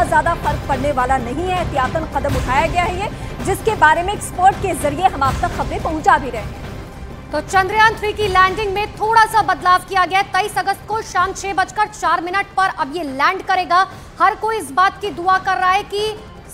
बहुत ज्यादा फर्क पड़ने वाला नहीं है। एहतियातन कदम उठाया गया है ये, जिसके बारे में एक्सपर्ट के जरिए हम आप तक खबरें पहुंचा भी रहे हैं। तो चंद्रयान 3 की लैंडिंग में थोड़ा सा बदलाव किया गया है। 23 अगस्त को शाम 6:04 पर अब ये लैंड करेगा। हर कोई इस बात की दुआ कर रहा है कि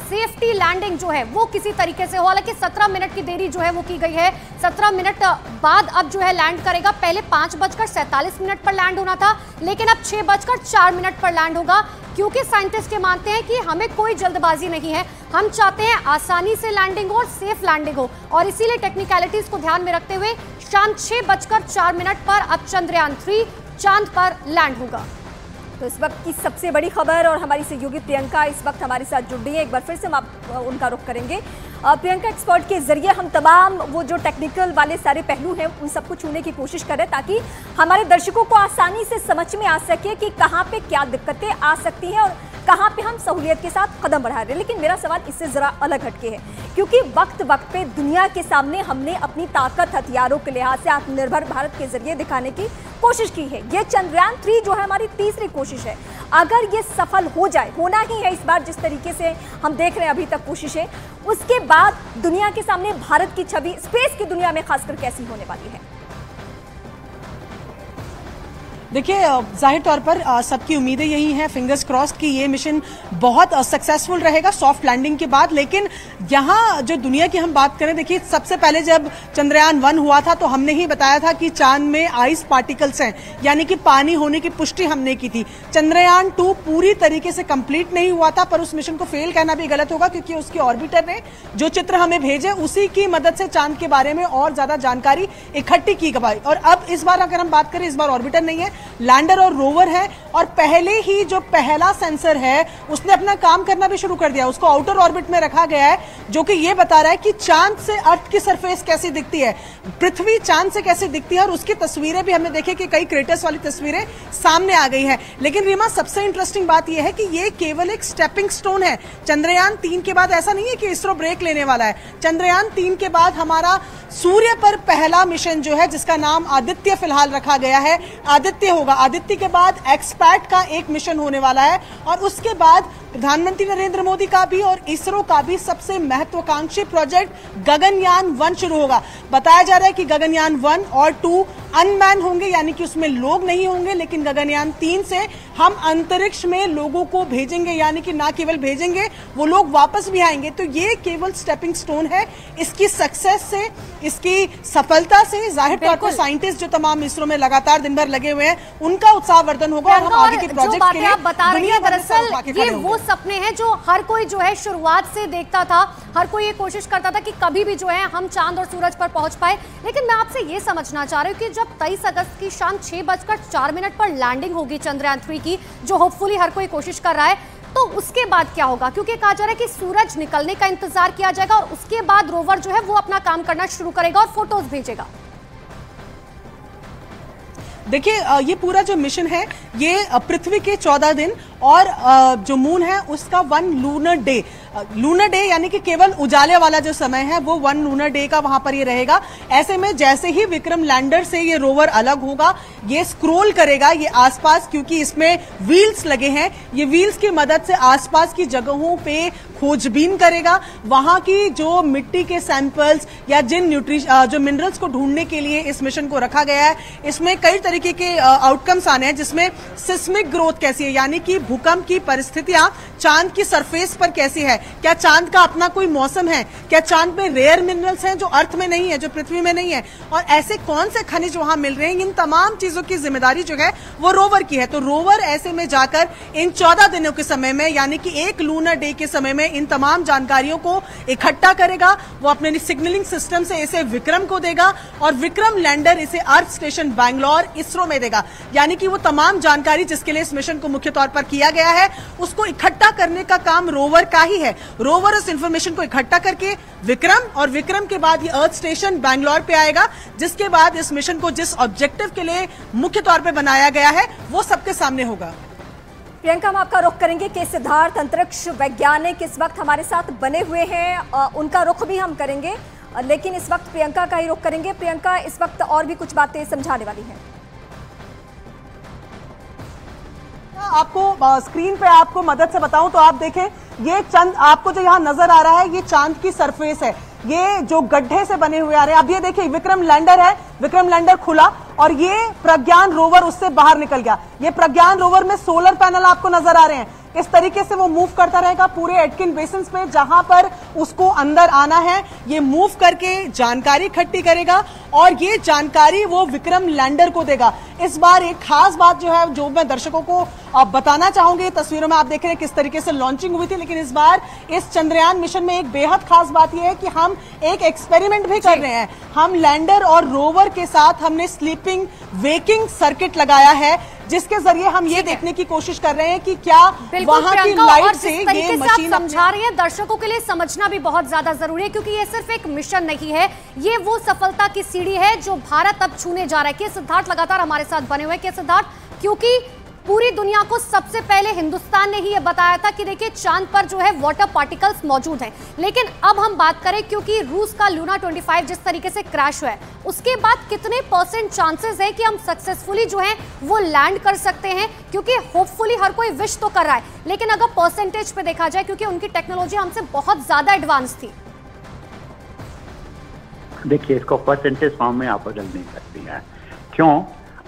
सेफ्टी लैंडिंग जो है वो किसी तरीके से हो। हालांकि 17 मिनट की देरी जो है वो की गई है। 17 मिनट बाद अब जो है लैंड करेगा। पहले 5:47 पर लैंड होना था, लेकिन अब 6:04 पर लैंड होगा, क्योंकि साइंटिस्ट ये मानते हैं कि हमें कोई जल्दबाजी नहीं है। हम चाहते हैं आसानी से लैंडिंग हो और सेफ लैंडिंग हो, और इसीलिए टेक्निकलिटीज को ध्यान में रखते हुए शाम 6:04 पर अब चंद्रयान 3 चांद पर लैंड होगा। तो इस वक्त की सबसे बड़ी खबर, और हमारी सहयोगी प्रियंका इस वक्त हमारे साथ जुड़ रही है। एक बार फिर से हम उनका रुख करेंगे। प्रियंका, एक्सपर्ट के जरिए हम तमाम वो जो टेक्निकल वाले सारे पहलू हैं उन सबको छूने की कोशिश करें, ताकि हमारे दर्शकों को आसानी से समझ में आ सके कि कहाँ पे क्या दिक्कतें आ सकती हैं और कहाँ पे हम सहूलियत के साथ कदम बढ़ा रहे हैं। लेकिन मेरा सवाल इससे ज़रा अलग हटके है, क्योंकि वक्त वक्त पे दुनिया के सामने हमने अपनी ताकत, हथियारों के लिहाज से आत्मनिर्भर भारत के जरिए दिखाने की कोशिश की है। ये चंद्रयान 3 जो है हमारी तीसरी कोशिश है। अगर ये सफल हो जाए, होना ही है इस बार जिस तरीके से हम देख रहे हैं अभी तक कोशिशें, उसके बाद दुनिया के सामने भारत की छवि स्पेस की दुनिया में खासकर कैसी होने वाली है? देखिए, जाहिर तौर पर सबकी उम्मीदें यही हैं, फिंगर्स क्रॉस्ड, कि ये मिशन बहुत सक्सेसफुल रहेगा सॉफ्ट लैंडिंग के बाद। लेकिन यहाँ जो दुनिया की हम बात करें, देखिए सबसे पहले जब चंद्रयान 1 हुआ था तो हमने ही बताया था कि चांद में आइस पार्टिकल्स हैं, यानी कि पानी होने की पुष्टि हमने की थी। चंद्रयान 2 पूरी तरीके से कंप्लीट नहीं हुआ था, पर उस मिशन को फेल कहना भी गलत होगा, क्योंकि उसके ऑर्बिटर ने जो चित्र हमें भेजे उसी की मदद से चांद के बारे में और ज्यादा जानकारी इकट्ठी की गई। और अब इस बार अगर हम बात करें, इस बार ऑर्बिटर नहीं है, लैंडर और रोवर है, और पहले ही जो पहला सेंसर है उसने अपना काम करना भी शुरू कर दिया। उसको आउटर ऑर्बिट में रखा गया है, जो कि ये बता रहा है कि चांद से अर्थ की सरफेस कैसी दिखती है, पृथ्वी चांद से कैसी दिखती है, और उसकी तस्वीरें भी हमने देखी कि कई क्रेटर्स वाली तस्वीरें सामने आ गई हैं। लेकिन रीमा, सबसे इंटरेस्टिंग बात यह है कि ये केवल एक स्टेपिंग स्टोन है। चंद्रयान 3 के बाद ऐसा नहीं है कि इसरो ब्रेक लेने वाला है। चंद्रयान 3 के बाद हमारा सूर्य पर पहला मिशन जो है, जिसका नाम आदित्य फिलहाल रखा गया है, आदित्य होगा। आदित्य के बाद एक्सपैट का एक मिशन होने वाला है, और उसके बाद प्रधानमंत्री नरेंद्र मोदी का भी और इसरो का भी सबसे महत्वाकांक्षी प्रोजेक्ट गगनयान 1 शुरू होगा। बताया जा रहा है कि गगनयान 1 और 2 अनमैन होंगे, यानी कि उसमें लोग नहीं होंगे, लेकिन गगनयान 3 से हम अंतरिक्ष में लोगों को भेजेंगे, यानी कि ना केवल भेजेंगे, वो लोग वापस भी आएंगे। तो ये केवल स्टेपिंग स्टोन है। इसकी सक्सेस से, इसकी सफलता से जाहिर तौर पर साइंटिस्ट जो तमाम इसरो में लगातार दिन भर लगे हुए हैं, उनका उत्साहवर्धन होगा, और हम आगे के प्रोजेक्ट के लिए बता रही है, दरअसल ये वो सपने हैं जो हर कोई जो है शुरुआत से देखता था। हर कोई ये कोशिश करता था कि कभी भी जो है हम चांद और सूरज पर पहुंच पाए। लेकिन मैं आपसे ये समझना चाह रही हूँ कि जब 23 अगस्त की शाम 6:04 पर लैंडिंग होगी चंद्रयान 3 की, जो होपफुली हर कोई कोशिश कर रहा है, तो उसके बाद क्या होगा? क्योंकि कहा जा रहा है कि सूरज निकलने का इंतजार किया जाएगा, और उसके बाद रोवर जो है वो अपना काम करना शुरू करेगा और फोटोज भेजेगा। देखिए, ये पूरा जो मिशन है ये पृथ्वी के 14 दिन और जो मून है उसका 1 लूनर डे, लूनर डे यानी कि केवल उजाले वाला जो समय है वो 1 लूनर डे का वहां पर ये रहेगा। ऐसे में जैसे ही विक्रम लैंडर से ये रोवर अलग होगा, ये स्क्रोल करेगा ये आसपास, क्योंकि इसमें व्हील्स लगे हैं, ये व्हील्स की मदद से आसपास की जगहों पे खोजबीन करेगा। वहां की जो मिट्टी के सैंपल्स या जो मिनरल्स को ढूंढने के लिए इस मिशन को रखा गया है, इसमें कई तरीके के आउटकम्स आने हैं, जिसमें सिस्मिक ग्रोथ कैसी है, यानी कि भूकंप की परिस्थितियां चांद की सरफेस पर कैसी है, क्या चांद का अपना कोई मौसम है, क्या चांद में रेयर मिनरल्स हैं जो अर्थ में नहीं है, जो पृथ्वी में नहीं है, और ऐसे कौन से खनिज वहां मिल रहे हैं, इन तमाम चीजों की जिम्मेदारी जो है वो रोवर की है। तो रोवर ऐसे में जाकर इन 14 दिनों के समय में, यानी कि 1 लूनर डे के समय में, इन तमाम जानकारियों को इकट्ठा करेगा। वो अपने सिग्नलिंग सिस्टम से इसे विक्रम को देगा, और विक्रम लैंडर इसे अर्थ स्टेशन बैंगलोर इसरो में देगा। यानी कि वो तमाम जानकारी जिसके लिए इस मिशन को मुख्य तौर पर किया गया है, उसको इकट्ठा करने का काम रोवर का ही है। रोवर उस इंफॉर्मेशन को इकट्ठा करके विक्रम, और विक्रम के बाद ये अर्थ स्टेशन बैंगलोर पे आएगा, जिसके बाद इस मिशन को जिस ऑब्जेक्टिव के लिए मुख्य तौर पे बनाया गया है वो सबके सामने होगा। प्रियंका, हम आपका रुख करेंगे कि सिद्धार्थ अंतरिक्ष वैज्ञानिक इस वक्त हमारे साथ बने हुए हैं, उनका रुख भी हम करेंगे, लेकिन इस वक्त प्रियंका का ही रुख करेंगे। प्रियंका इस वक्त और भी कुछ बातें समझाने वाली हैं। आपको स्क्रीन पे आपको मदद से बताऊं तो आप देखें, ये चंद आपको जो यहाँ नजर आ रहा है ये चांद की सरफेस है, ये जो गड्ढे से बने हुए आ रहे हैं। अब ये देखिए विक्रम लैंडर है, विक्रम लैंडर खुला और ये प्रज्ञान रोवर उससे बाहर निकल गया। ये प्रज्ञान रोवर में सोलर पैनल आपको नजर आ रहे हैं, इस तरीके से वो मूव करता रहेगा पूरे एटकिन बेसिन पे जहां पर उसको अंदर आना है। ये मूव करके जानकारी इकट्ठी करेगा और ये जानकारी वो विक्रम लैंडर को देगा। इस बार एक खास बात जो है, जो मैं दर्शकों को बताना चाहूंगी, तस्वीरों में आप देख रहे हैं किस तरीके से लॉन्चिंग हुई थी, लेकिन इस बार इस चंद्रयान मिशन में एक बेहद खास बात यह है कि हम एक एक्सपेरिमेंट भी कर रहे हैं। हम लैंडर और रोवर के साथ हमने स्लीपिंग वेकिंग सर्किट लगाया है, जिसके जरिए हम ये देखने की कोशिश कर रहे हैं कि क्या वहां की लाइट से ये मशीन समझा रही है। दर्शकों के लिए समझना भी बहुत ज्यादा जरूरी है, क्योंकि ये सिर्फ एक मिशन नहीं है, ये वो सफलता की सीढ़ी है जो भारत अब छूने जा रहा है। के सिद्धार्थ लगातार हमारे साथ बने हुए के सिद्धार्थ, क्योंकि पूरी दुनिया को सबसे पहले हिंदुस्तान ने ही ये बताया था कि देखिए चांद पर जो है वाटर पार्टिकल्स मौजूद हैं, लेकिन अब हम बात करें, क्योंकि रूस का लूना 25 जिस तरीके से क्रैश हुआ है, उसके बाद कितने % चांसेस है कि हम सक्सेसफुली जो है वो लैंड कर सकते हैं? क्योंकि होपफुली हर कोई विश तो कर रहा है, लेकिन अगर परसेंटेज पे देखा जाए, क्योंकि उनकी टेक्नोलॉजी हमसे बहुत ज्यादा एडवांस थी। देखिए, इसको परसेंटेज फॉर्म में आप बदल नहीं सकती हैं। क्यों?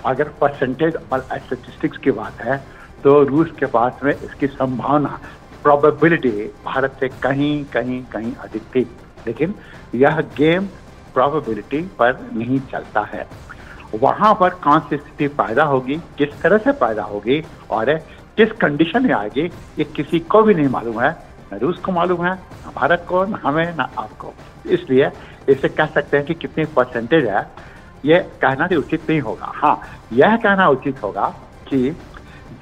अगर परसेंटेज और स्टैटिस्टिक्स की बात है तो रूस के पास में इसकी संभावना, प्रोबेबिलिटी भारत से कहीं कहीं कहीं अधिक थी, लेकिन यह गेम प्रोबेबिलिटी पर नहीं चलता है। वहां पर कौन सी स्थिति पैदा होगी, किस तरह से पैदा होगी और किस कंडीशन में आएगी, ये किसी को भी नहीं मालूम है, न रूस को मालूम है, न भारत को, न हमें, न आपको। इसलिए इसे कह सकते हैं कि कितनी परसेंटेज है, यह कहना भी उचित नहीं होगा। हाँ, यह कहना उचित होगा कि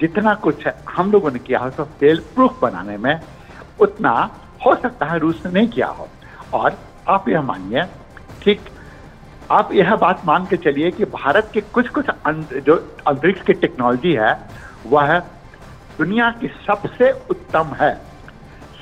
जितना कुछ हम लोगों ने किया हो तो फेल प्रूफ बनाने में, उतना हो सकता है रूस ने नहीं किया हो। और आप यह मानिए, ठीक, आप यह बात मान के चलिए कि भारत के कुछ जो अंतरिक्ष की टेक्नोलॉजी है वह दुनिया की सबसे उत्तम है,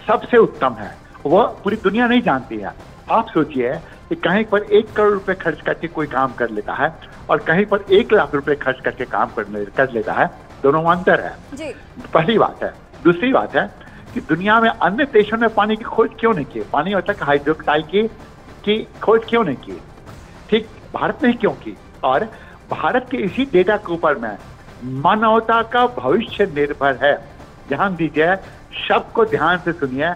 सबसे उत्तम है, वह पूरी दुनिया नहीं जानती है। आप सोचिए कि कहीं पर 1 करोड़ रुपए खर्च करके कोई काम कर लेता है और कहीं पर 1 लाख रुपए खर्च करके काम कर लेता है, दोनों में अंतर है जी। पहली बात है। दूसरी बात है कि दुनिया में अन्य देशों ने पानी की खोज क्यों नहीं की, पानी मतलब हाइड्रोक्साइड की खोज क्यों नहीं की, ठीक, भारत ने क्यों की। और भारत के इसी डेटा के ऊपर में मानवता का भविष्य निर्भर है। ध्यान दीजिए, शब्द को ध्यान से सुनिए,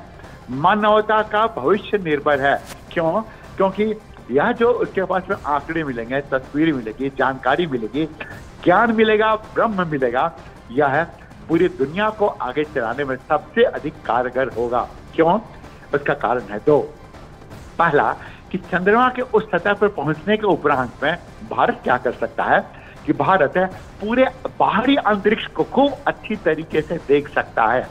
मानवता का भविष्य निर्भर है। क्यों? क्योंकि यह जो उसके पास में आंकड़े मिलेंगे, तस्वीर मिलेगी, जानकारी मिलेगी, ज्ञान मिलेगा, ब्रह्म मिलेगा, यह पूरी दुनिया को आगे चलाने में सबसे अधिक कारगर होगा। क्यों? उसका कारण है 2। पहला कि चंद्रमा के उस सतह पर पहुंचने के उपरांत में भारत क्या कर सकता है कि भारत है पूरे बाहरी अंतरिक्ष को खूब अच्छी तरीके से देख सकता है,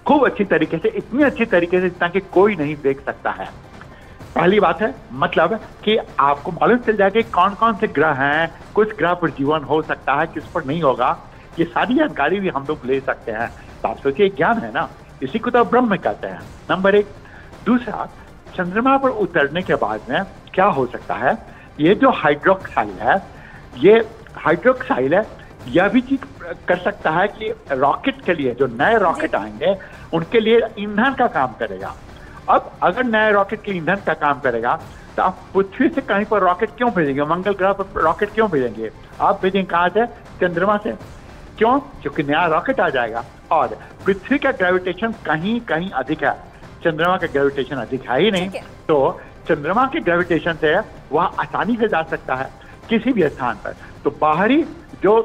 खूब अच्छी तरीके से, इतनी अच्छी तरीके से जितना कि कोई नहीं देख सकता है। पहली बात है, मतलब कि आपको मालूम चल जाएगा कि कौन कौन से ग्रह हैं, कुछ ग्रह पर जीवन हो सकता है, किस पर नहीं होगा, ये सारी जानकारी भी हम लोग ले सकते हैं। तो आप सोचिए, ज्ञान है ना, इसी को तो ब्रह्म कहते हैं, नंबर 1। दूसरा, चंद्रमा पर उतरने के बाद में क्या हो सकता है, ये जो हाइड्रोक्साइड है, ये हाइड्रोक्साइड है, यह भी चीज कर सकता है कि रॉकेट के लिए, जो नए रॉकेट आएंगे उनके लिए ईंधन का काम करेगा। अब अगर नए रॉकेट के ईंधन का काम करेगा तो आप पृथ्वी से कहीं पर रॉकेट क्यों भेजेंगे, मंगल ग्रह पर रॉकेट क्यों भेजेंगे? आप भेजेंगे कहाँ से? चंद्रमा से। क्यों? क्योंकि नया रॉकेट आ जाएगा और पृथ्वी का ग्रेविटेशन कहीं कहीं अधिक है, चंद्रमा का ग्रेविटेशन अधिक है ही नहीं, तो चंद्रमा के ग्रेविटेशन से वह आसानी से जा सकता है किसी भी स्थान पर। तो बाहरी जो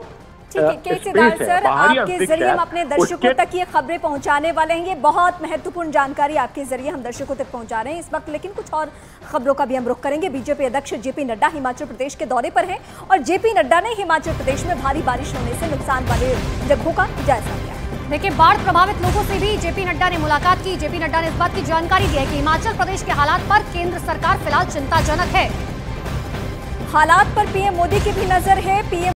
सिद्धार्थ सर, आपके जरिए हम अपने दर्शकों तक ये खबरें पहुंचाने वाले हैं, ये बहुत महत्वपूर्ण जानकारी आपके जरिए हम दर्शकों तक पहुंचा रहे हैं इस वक्त। लेकिन कुछ और खबरों का भी हम रुख करेंगे। बीजेपी अध्यक्ष जेपी नड्डा हिमाचल प्रदेश के दौरे पर हैं और जेपी नड्डा ने हिमाचल प्रदेश में भारी बारिश होने से नुकसान वाले जगहों का जायजा लिया। देखिए, बाढ़ प्रभावित लोगों से भी जेपी नड्डा ने मुलाकात की। जेपी नड्डा ने इस बात की जानकारी दी है कि हिमाचल प्रदेश के हालात पर केंद्र सरकार फिलहाल चिंताजनक है। हालात पर पीएम मोदी की भी नजर है। पीएम